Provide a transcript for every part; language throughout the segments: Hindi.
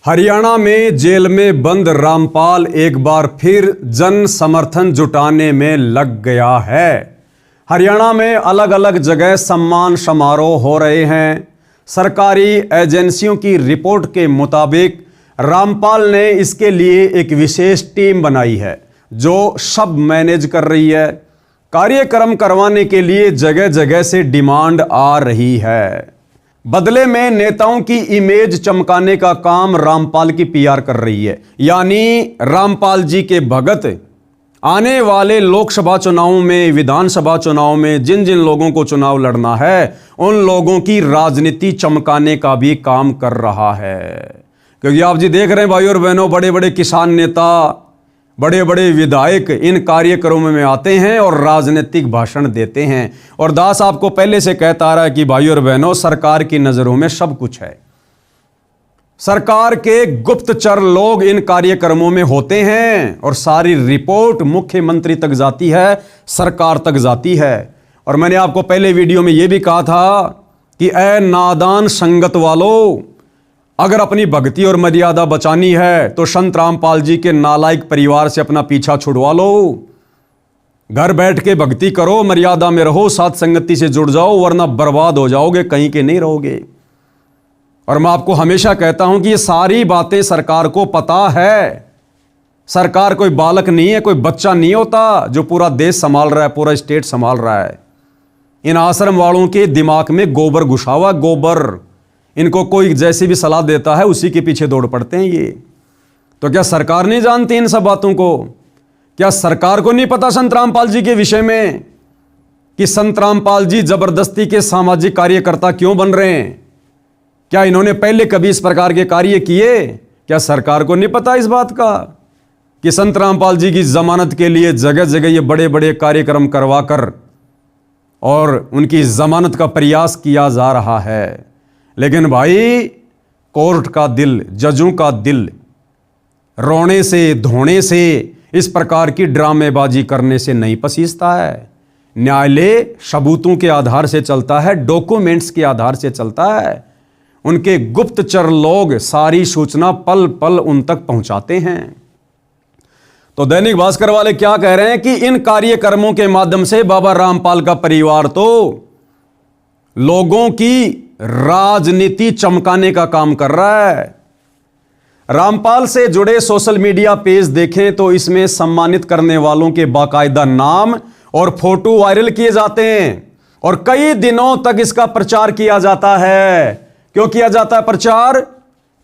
हरियाणा में जेल में बंद रामपाल एक बार फिर जन समर्थन जुटाने में लग गया है। हरियाणा में अलग अलग जगह सम्मान समारोह हो रहे हैं। सरकारी एजेंसियों की रिपोर्ट के मुताबिक रामपाल ने इसके लिए एक विशेष टीम बनाई है जो सब मैनेज कर रही है। कार्यक्रम करवाने के लिए जगह जगह से डिमांड आ रही है। बदले में नेताओं की इमेज चमकाने का काम रामपाल की पीआर कर रही है। यानी रामपाल जी के भगत आने वाले लोकसभा चुनावों में, विधानसभा चुनाव में जिन जिन लोगों को चुनाव लड़ना है उन लोगों की राजनीति चमकाने का भी काम कर रहा है। क्योंकि आप जी देख रहे हैं भाई और बहनों, बड़े बड़े किसान नेता, बड़े बड़े विधायक इन कार्यक्रमों में आते हैं और राजनीतिक भाषण देते हैं। और दास आपको पहले से कहता आ रहा है कि भाई और बहनों, सरकार की नजरों में सब कुछ है। सरकार के गुप्तचर लोग इन कार्यक्रमों में होते हैं और सारी रिपोर्ट मुख्यमंत्री तक जाती है, सरकार तक जाती है। और मैंने आपको पहले वीडियो में यह भी कहा था कि ऐ नादान संगत वालों, अगर अपनी भक्ति और मर्यादा बचानी है तो संत रामपाल जी के नालायक परिवार से अपना पीछा छुड़वा लो। घर बैठ के भक्ति करो, मर्यादा में रहो, साथ संगति से जुड़ जाओ, वरना बर्बाद हो जाओगे, कहीं के नहीं रहोगे। और मैं आपको हमेशा कहता हूं कि ये सारी बातें सरकार को पता है। सरकार कोई बालक नहीं है, कोई बच्चा नहीं होता जो पूरा देश संभाल रहा है, पूरा स्टेट संभाल रहा है। इन आश्रम वालों के दिमाग में गोबर घुसा हुआ, गोबर। इनको कोई जैसी भी सलाह देता है उसी के पीछे दौड़ पड़ते हैं ये। तो क्या सरकार नहीं जानती इन सब बातों को? क्या सरकार को नहीं पता संत रामपाल जी के विषय में कि संत रामपाल जी जबरदस्ती के सामाजिक कार्यकर्ता क्यों बन रहे हैं? क्या इन्होंने पहले कभी इस प्रकार के कार्य किए? क्या सरकार को नहीं पता इस बात का कि संत रामपाल जी की जमानत के लिए जगह जगह ये बड़े बड़े कार्यक्रम करवाकर और उनकी जमानत का प्रयास किया जा रहा है? लेकिन भाई, कोर्ट का दिल, जजों का दिल रोने से, धोने से, इस प्रकार की ड्रामेबाजी करने से नहीं पसीजता है। न्यायालय सबूतों के आधार से चलता है, डॉक्यूमेंट्स के आधार से चलता है। उनके गुप्तचर लोग सारी सूचना पल पल उन तक पहुंचाते हैं। तो दैनिक भास्कर वाले क्या कह रहे हैं कि इन कार्यक्रमों के माध्यम से बाबा रामपाल का परिवार तो लोगों की राजनीति चमकाने का काम कर रहा है। रामपाल से जुड़े सोशल मीडिया पेज देखें तो इसमें सम्मानित करने वालों के बाकायदा नाम और फोटो वायरल किए जाते हैं और कई दिनों तक इसका प्रचार किया जाता है। क्यों किया जाता है प्रचार?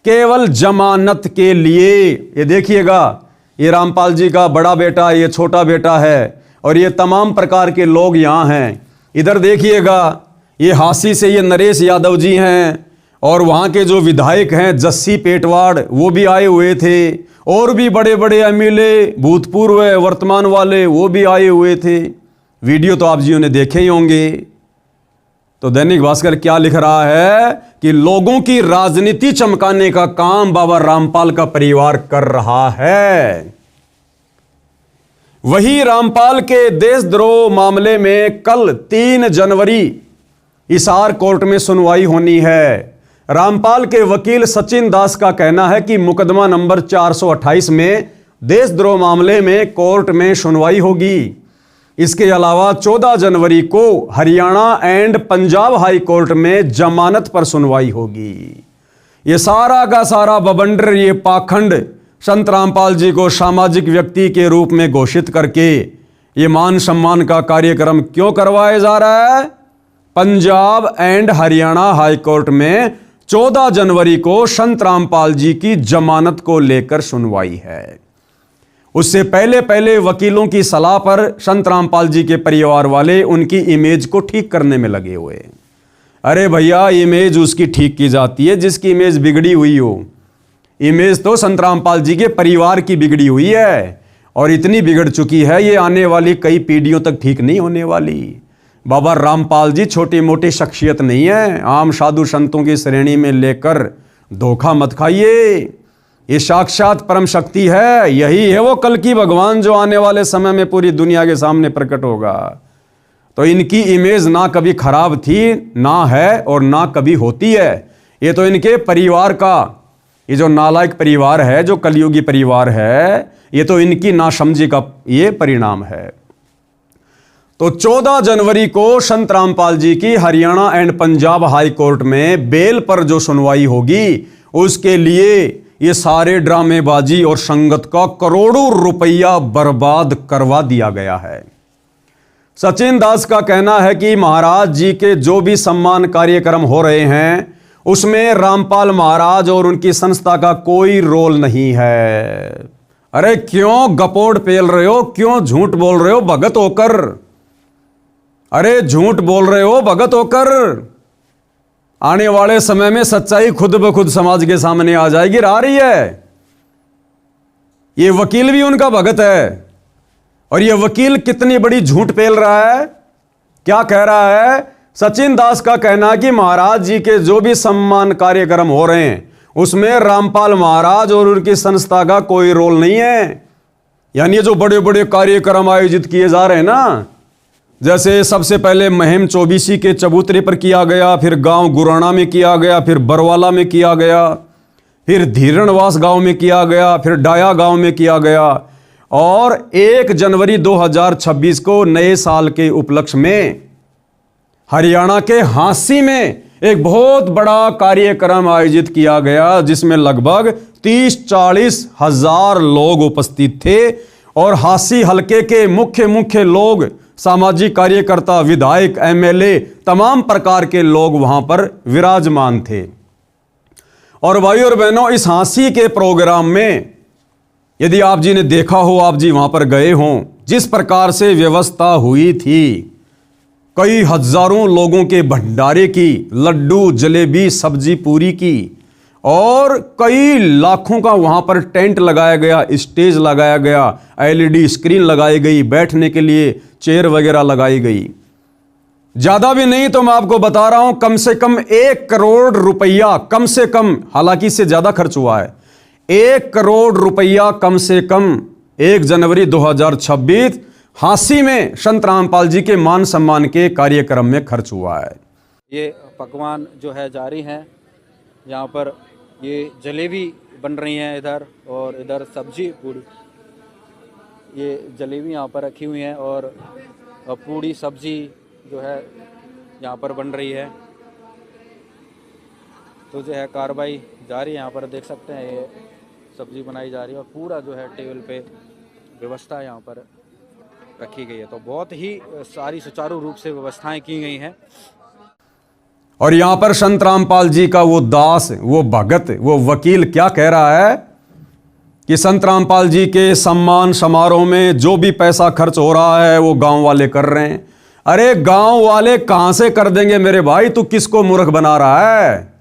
केवल जमानत के लिए। ये देखिएगा, ये रामपाल जी का बड़ा बेटा, ये छोटा बेटा है और ये तमाम प्रकार के लोग यहां हैं। इधर देखिएगा, ये हांसी से ये नरेश यादव जी हैं और वहाँ के जो विधायक हैं जस्सी पेटवाड़, वो भी आए हुए थे। और भी बड़े बड़े एमएलए, भूतपूर्व वर्तमान वाले, वो भी आए हुए थे। वीडियो तो आप जियों ने देखे ही होंगे। तो दैनिक भास्कर क्या लिख रहा है कि लोगों की राजनीति चमकाने का काम बाबा रामपाल का परिवार कर रहा है। वही रामपाल के देशद्रोह मामले में कल 3 जनवरी हिसार कोर्ट में सुनवाई होनी है। रामपाल के वकील सचिन दास का कहना है कि मुकदमा नंबर 428 में देशद्रोह मामले में कोर्ट में सुनवाई होगी। इसके अलावा 14 जनवरी को Haryana and Punjab high court में जमानत पर सुनवाई होगी। ये सारा का सारा बवंडर, ये पाखंड संत रामपाल जी को सामाजिक व्यक्ति के रूप में घोषित करके ये मान सम्मान का कार्यक्रम क्यों करवाया जा रहा है? Punjab and Haryana high court में 14 जनवरी को संत रामपाल जी की जमानत को लेकर सुनवाई है। उससे पहले पहले वकीलों की सलाह पर संत रामपाल जी के परिवार वाले उनकी इमेज को ठीक करने में लगे हुए। अरे भैया, इमेज उसकी ठीक की जाती है जिसकी इमेज बिगड़ी हुई हो। इमेज तो संत रामपाल जी के परिवार की बिगड़ी हुई है और इतनी बिगड़ चुकी है ये आने वाली कई पीढ़ियों तक ठीक नहीं होने वाली। बाबा रामपाल जी छोटी मोटी शख्सियत नहीं है, आम साधु संतों की श्रेणी में लेकर धोखा मत खाइए। ये साक्षात परम शक्ति है, यही है वो कल की भगवान जो आने वाले समय में पूरी दुनिया के सामने प्रकट होगा। तो इनकी इमेज ना कभी खराब थी, ना है और ना कभी होती है। ये तो इनके परिवार का ये जो नालायक परिवार है, जो कलयुगी परिवार है, ये तो इनकी नासमझी का ये परिणाम है। तो 14 जनवरी को संत रामपाल जी की Haryana and Punjab high court में बेल पर जो सुनवाई होगी, उसके लिए ये सारे ड्रामेबाजी और संगत का करोड़ों रुपया बर्बाद करवा दिया गया है। सचिन दास का कहना है कि महाराज जी के जो भी सम्मान कार्यक्रम हो रहे हैं, उसमें रामपाल महाराज और उनकी संस्था का कोई रोल नहीं है। अरे क्यों गपोड़ पेल रहे हो, क्यों झूठ बोल रहे हो भगत होकर? अरे झूठ बोल रहे हो भगत होकर। आने वाले समय में सच्चाई खुद ब खुद समाज के सामने आ जाएगी, आ रही है। ये वकील भी उनका भगत है, और ये वकील कितनी बड़ी झूठ पेल रहा है। क्या कह रहा है? सचिन दास का कहना कि महाराज जी के जो भी सम्मान कार्यक्रम हो रहे हैं, उसमें रामपाल महाराज और उनकी संस्था का कोई रोल नहीं है। यानी जो बड़े बड़े कार्यक्रम आयोजित किए जा रहे हैं ना, जैसे सबसे पहले महिम चौबीसी के चबूतरे पर किया गया, फिर गांव गुराना में किया गया, फिर बरवाला में किया गया, फिर धीरणवास गांव में किया गया, फिर डाया गांव में किया गया, और 1 जनवरी 2026 को नए साल के उपलक्ष्य में हरियाणा के हांसी में एक बहुत बड़ा कार्यक्रम आयोजित किया गया, जिसमें लगभग 30-40 हजार लोग उपस्थित थे। और हांसी हलके के मुख्य लोग, सामाजिक कार्यकर्ता, विधायक, एमएलए, तमाम प्रकार के लोग वहां पर विराजमान थे। और भाई और बहनों, इस हांसी के प्रोग्राम में यदि आप जी ने देखा हो, आप जी वहां पर गए हों, जिस प्रकार से व्यवस्था हुई थी, कई हजारों लोगों के भंडारे की, लड्डू, जलेबी, सब्जी पूरी की, और कई लाखों का वहां पर टेंट लगाया गया, स्टेज लगाया गया, एलईडी स्क्रीन लगाई गई, बैठने के लिए चेयर वगैरह लगाई गई। ज्यादा भी नहीं तो मैं आपको बता रहा हूं, कम से कम 1 करोड़ रुपया, कम से कम, हालांकि इससे ज्यादा खर्च हुआ है, 1 करोड़ रुपया कम से कम 1 जनवरी 2026 हांसी में संत रामपाल जी के मान सम्मान के कार्यक्रम में खर्च हुआ है। ये पकवान जो है जारी हैं, यहाँ पर ये जलेबी बन रही हैं इधर, और इधर सब्जी पूड़ी, ये जलेबी यहाँ पर रखी हुई हैं, और पूड़ी सब्जी जो है यहाँ पर बन रही है। तो जो है कार्रवाई जारी है, यहाँ पर देख सकते हैं ये सब्जी बनाई जा रही है, और पूरा जो है टेबल पे व्यवस्था यहाँ पर रखी गई है। तो बहुत ही सारी सुचारू रूप से व्यवस्थाएं की गई हैं। और यहां पर संत रामपाल जी का वो दास, वो भगत, वो वकील क्या कह रहा है कि संत रामपाल जी के सम्मान समारोह में जो भी पैसा खर्च हो रहा है वो गांव वाले कर रहे हैं। अरे गांव वाले कहां से कर देंगे मेरे भाई? तू किसको मूर्ख बना रहा है?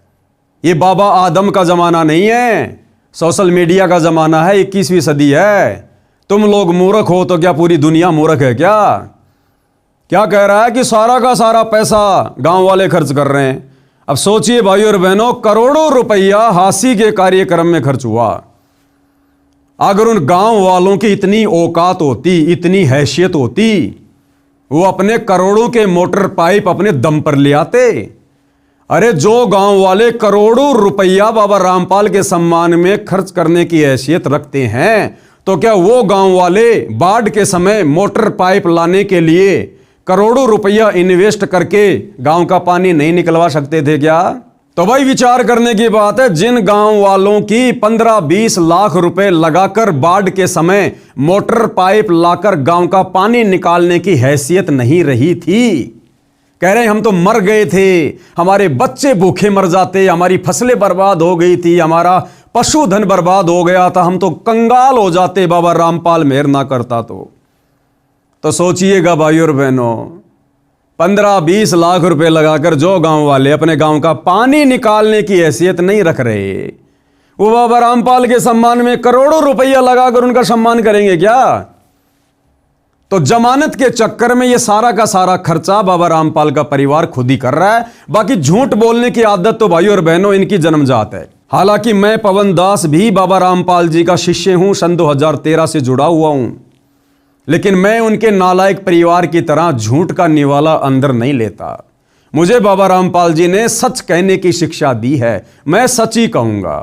ये बाबा आदम का जमाना नहीं है, सोशल मीडिया का जमाना है, 21वीं सदी है। तुम लोग मूर्ख हो तो क्या पूरी दुनिया मूर्ख है क्या? क्या कह रहा है कि सारा का सारा पैसा गांव वाले खर्च कर रहे हैं। अब सोचिए भाई और बहनों, करोड़ों रुपया हांसी के कार्यक्रम में खर्च हुआ। अगर उन गांव वालों की इतनी औकात होती, इतनी हैसियत होती, वो अपने करोड़ों के मोटर पाइप अपने दम पर ले आते। अरे जो गांव वाले करोड़ों रुपया बाबा रामपाल के सम्मान में खर्च करने की हैसियत रखते हैं, तो क्या वो गांव वाले बाढ़ के समय मोटर पाइप लाने के लिए करोड़ों रुपया इन्वेस्ट करके गांव का पानी नहीं निकलवा सकते थे क्या? तो भाई विचार करने की बात है। जिन गांव वालों की 15-20 लाख रुपए लगाकर बाढ़ के समय मोटर पाइप लाकर गांव का पानी निकालने की हैसियत नहीं रही थी, कह रहे हम तो मर गए थे, हमारे बच्चे भूखे मर जाते, हमारी फसलें बर्बाद हो गई थी, हमारा पशुधन बर्बाद हो गया था, हम तो कंगाल हो जाते बाबा रामपाल मेहर ना करता तो सोचिएगा भाई और बहनों, 15-20 लाख रुपए लगाकर जो गांव वाले अपने गांव का पानी निकालने की हैसियत नहीं रख रहे, वो बाबा रामपाल के सम्मान में करोड़ों रुपया लगाकर उनका सम्मान करेंगे क्या? तो जमानत के चक्कर में ये सारा का सारा खर्चा बाबा रामपाल का परिवार खुद ही कर रहा है। बाकी झूठ बोलने की आदत तो भाई और बहनों इनकी जन्मजात है। हालांकि मैं पवन दास भी बाबा रामपाल जी का शिष्य हूं, सन 2013 से जुड़ा हुआ हूं, लेकिन मैं उनके नालायक परिवार की तरह झूठ का निवाला अंदर नहीं लेता। मुझे बाबा रामपाल जी ने सच कहने की शिक्षा दी है, मैं सच ही कहूंगा।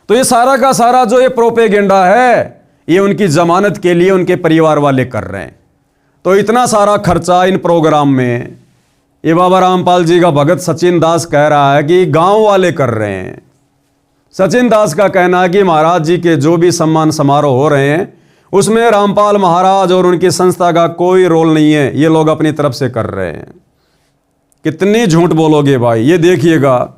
तो ये सारा का सारा जो ये प्रोपेगेंडा है, ये उनकी जमानत के लिए उनके परिवार वाले कर रहे हैं। तो इतना सारा खर्चा इन प्रोग्राम में, ये बाबा रामपाल जी का भगत सचिन दास कह रहा है कि गांव वाले कर रहे हैं। सचिन दास का कहना है कि महाराज जी के जो भी सम्मान समारोह हो रहे हैं उसमें रामपाल महाराज और उनकी संस्था का कोई रोल नहीं है, ये लोग अपनी तरफ से कर रहे हैं। कितनी झूठ बोलोगे भाई, ये देखिएगा